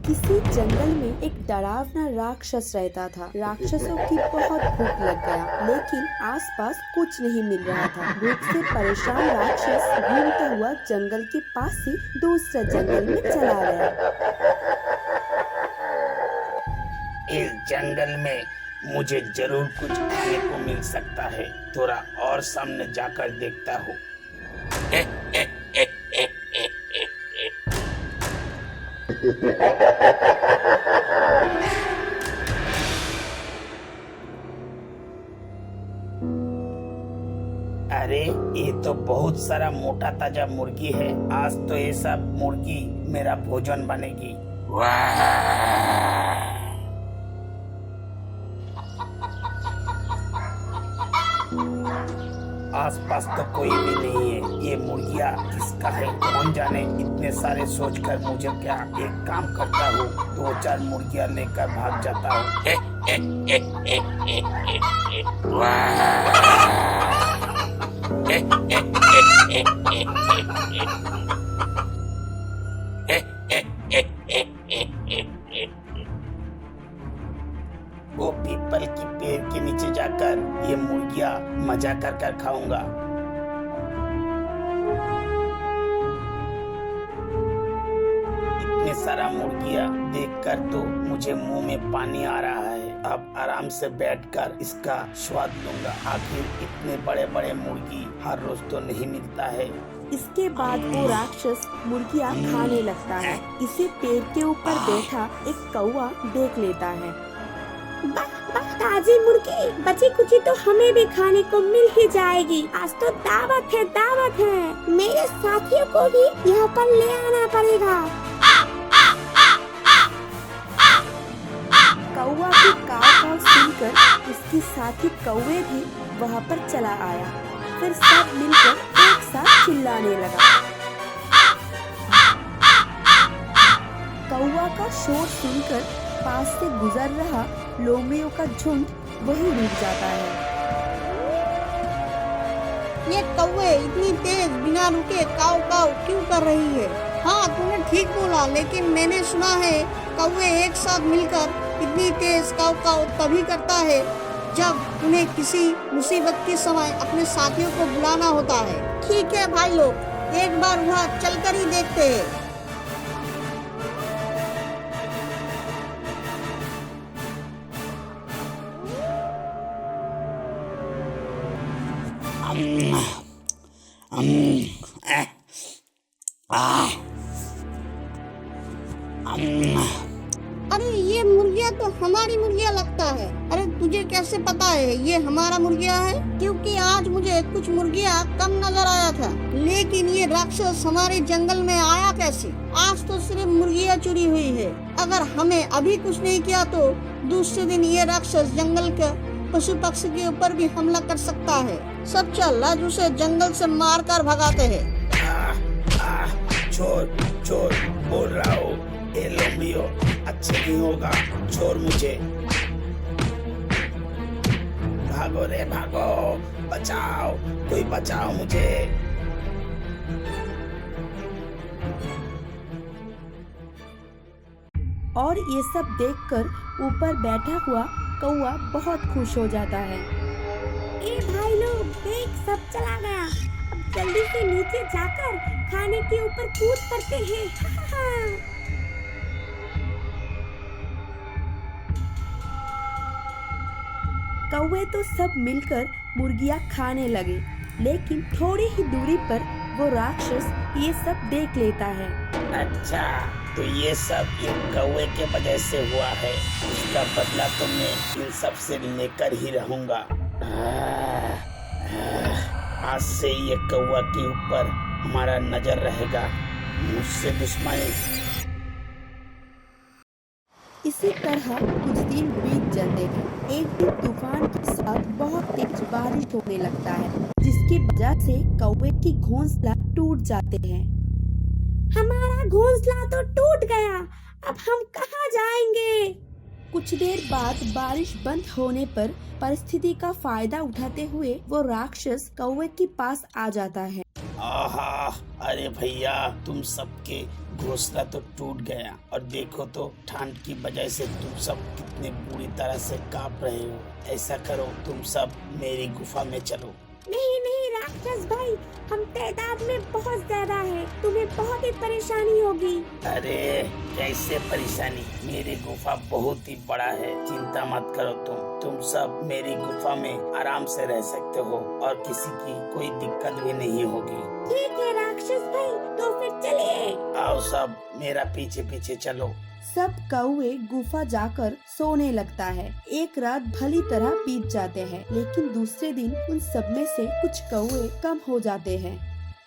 किसी जंगल में एक डरावना राक्षस रहता था। राक्षसों की बहुत भूख लग गया, लेकिन आसपास कुछ नहीं मिल रहा था। भूख से परेशान राक्षस घूमता हुआ जंगल के पास से दूसरे जंगल में चला गया। इस जंगल में मुझे जरूर कुछ खाने को मिल सकता है। थोड़ा और सामने जाकर देखता हूँ। अरे ये तो बहुत सारा मोटा ताजा मुर्गी है। आज तो ये सब मुर्गी मेरा भोजन बनेगी। वाह! आसपास तो कोई भी नहीं है। ये मुर्गिया किसका है कौन जाने। इतने सारे सोचकर मुझे क्या एक काम करता हूँ, 2-4 मुर्गिया लेकर भाग जाता हूँ। वो पीपल की पेड़ के नीचे जाकर ये मुर्गिया मजा कर खाऊंगा। इतने सारा मुर्गिया देखकर तो मुझे मुंह में पानी आ रहा है। अब आराम से बैठकर इसका स्वाद लूंगा। आखिर इतने बड़े बड़े मुर्गी हर रोज तो नहीं मिलता है। इसके बाद वो राक्षस मुर्गियाँ खाने लगता है। इसे पेड़ के ऊपर बैठा एक कौवा देख लेता है। ताजी मुर्गी बची कुची तो हमें भी खाने को मिल ही जाएगी। आज तो दावत है, दावत है। मेरे साथियों को भी यहाँ पर ले आना पड़ेगा। कौवा की काव सुनकर उसके साथी कौवे भी वहाँ पर चला आया। फिर सब मिलकर एक साथ चिल्लाने लगा। कौवा का शोर सुनकर पास से गुजर रहा लोमड़ियों का झुंड वही रुक जाता है। ये कौवे इतनी तेज बिना रुके काव काव क्यों कर रही है? हाँ, तूने ठीक बोला, लेकिन मैंने सुना है कौवे एक साथ मिलकर इतनी तेज काव काव तभी करता है जब उन्हें किसी मुसीबत के समय अपने साथियों को बुलाना होता है। ठीक है भाई लोग, एक बार वहाँ चलकर ही देखते हैं। अरे ये मुर्गिया तो हमारी मुर्गिया लगता है। अरे तुझे कैसे पता है ये हमारा मुर्गिया है? क्योंकि आज मुझे कुछ मुर्गिया कम नजर आया था। लेकिन ये राक्षस हमारे जंगल में आया कैसे? आज तो सिर्फ मुर्गिया चुरी हुई है। अगर हमें अभी कुछ नहीं किया तो दूसरे दिन ये राक्षस जंगल के पशु पक्षी के ऊपर भी हमला कर सकता है। सब चल, आज उसे जंगल से मार कर भगाते हैं। चोर चोर बोल रहा हूँ। ये लोमड़ियों अच्छे नहीं होगा, छोड़ मुझे। भागो रे भागो, बचाओ, कोई बचाओ मुझे। और ये सब देखकर ऊपर बैठा हुआ कौवा बहुत खुश हो जाता है। ए भाई लोग देख, सब चला गया। अब जल्दी से नीचे जाकर खाने के ऊपर कूद पड़ते हैं। कौवे तो सब मिलकर मुर्गियाँ खाने लगे, लेकिन थोड़ी ही दूरी पर वो राक्षस ये सब देख लेता है। अच्छा, तो ये सब इन कौवे के वजह से हुआ है। इसका बदला तो मैं इन सब से लेकर ही रहूंगा। आज से ये कौवा के ऊपर हमारा नजर रहेगा। मुझसे दुश्मनी। इसी तरह कुछ दिन बीत जाते हैं। एक दिन तूफान के साथ बहुत तेज बारिश होने लगता है, जिसकी वजह से कौवे की घोंसला टूट जाते हैं। हमारा घोंसला तो टूट गया, अब हम कहाँ जाएंगे? कुछ देर बाद बारिश बंद होने पर परिस्थिति का फायदा उठाते हुए वो राक्षस कौवे के पास आ जाता है। आहा, अरे भैया, तुम सबके घोंसला तो टूट गया और देखो तो ठंड की वजह से तुम सब कितने बुरी तरह से कांप रहे हो। ऐसा करो, तुम सब मेरी गुफा में चलो। नहीं नहीं राक्षस भाई, हम तादाद में बहुत ज्यादा हैं, तुम्हें बहुत ही परेशानी होगी। अरे कैसे परेशानी, मेरी गुफा बहुत ही बड़ा है, चिंता मत करो। तुम सब मेरी गुफा में आराम से रह सकते हो और किसी की कोई दिक्कत भी नहीं होगी। ठीक है राक्षस भाई, तो फिर चलिए। आओ सब मेरा पीछे पीछे चलो। सब कौवे गुफा जाकर सोने लगता है। एक रात भली तरह बीत जाते हैं, लेकिन दूसरे दिन उन सब में से कुछ कौवे कम हो जाते हैं।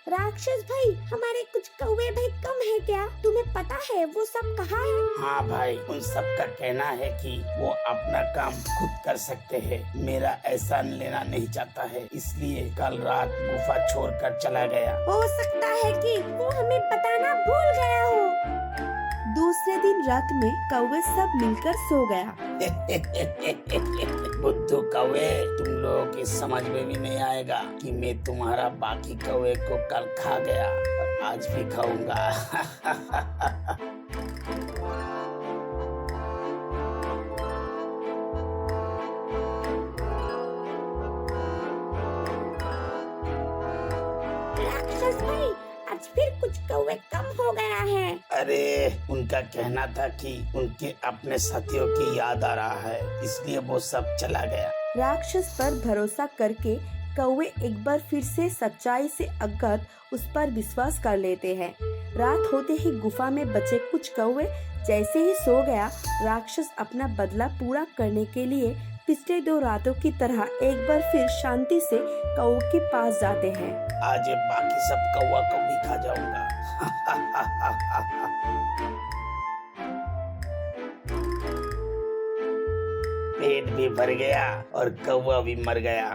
राक्षस भाई, हमारे कुछ कौवे भाई कम है क्या? तुम्हें पता है वो सब कहाँ है? हाँ भाई, उन सब का कहना है कि वो अपना काम खुद कर सकते हैं। मेरा एहसान लेना नहीं चाहता है, इसलिए कल रात गुफा छोड़कर चला गया। हो सकता है कि वो हमें बताना भूल गया हो। दूसरे दिन रात में कौवे सब मिलकर सो गया। बुद्धू कौवे, तुम लोगों की समझ में भी नहीं आएगा कि मैं तुम्हारा बाकी कौवे को कल खा गया और आज भी खाऊंगा। राक्षस भाई, आज फिर कुछ कौवे कम हो गया है। अरे उनका कहना था कि उनके अपने साथियों की याद आ रहा है, इसलिए वो सब चला गया। राक्षस पर भरोसा करके कौवे एक बार फिर से सच्चाई से अवगत उस पर विश्वास कर लेते हैं। रात होते ही गुफा में बचे कुछ कौवे जैसे ही सो गया, राक्षस अपना बदला पूरा करने के लिए पिछले 2 रातों की तरह एक बार फिर शांति से कौवे के पास जाते हैं। आज ये बाकी सब कौवा को भी खा जाऊंगा। पेट भी भर गया और कौवा भी मर गया।